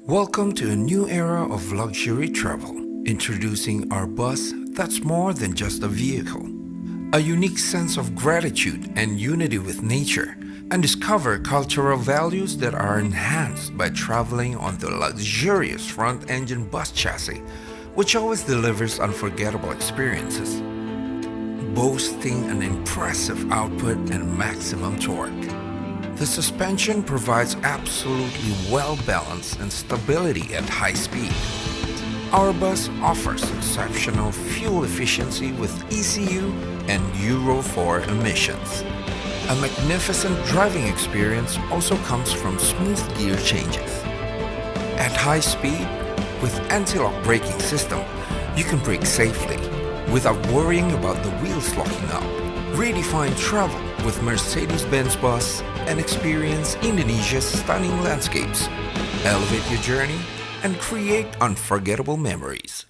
Welcome to a new era of luxury travel, introducing our bus that's more than just a vehicle. A unique sense of gratitude and unity with nature, and discover cultural values that are enhanced by traveling on the luxurious front-engine bus chassis, which always delivers unforgettable experiences, boasting an impressive output and maximum torque. The suspension provides absolutely well-balanced and stability at high speed. Our bus offers exceptional fuel efficiency with ECU and Euro 4 emissions. A magnificent driving experience also comes from smooth gear changes. At high speed, with anti-lock braking system, you can brake safely without worrying about the wheels locking up. Redefine travel with Mercedes-Benz bus and experience Indonesia's stunning landscapes. Elevate your journey and create unforgettable memories.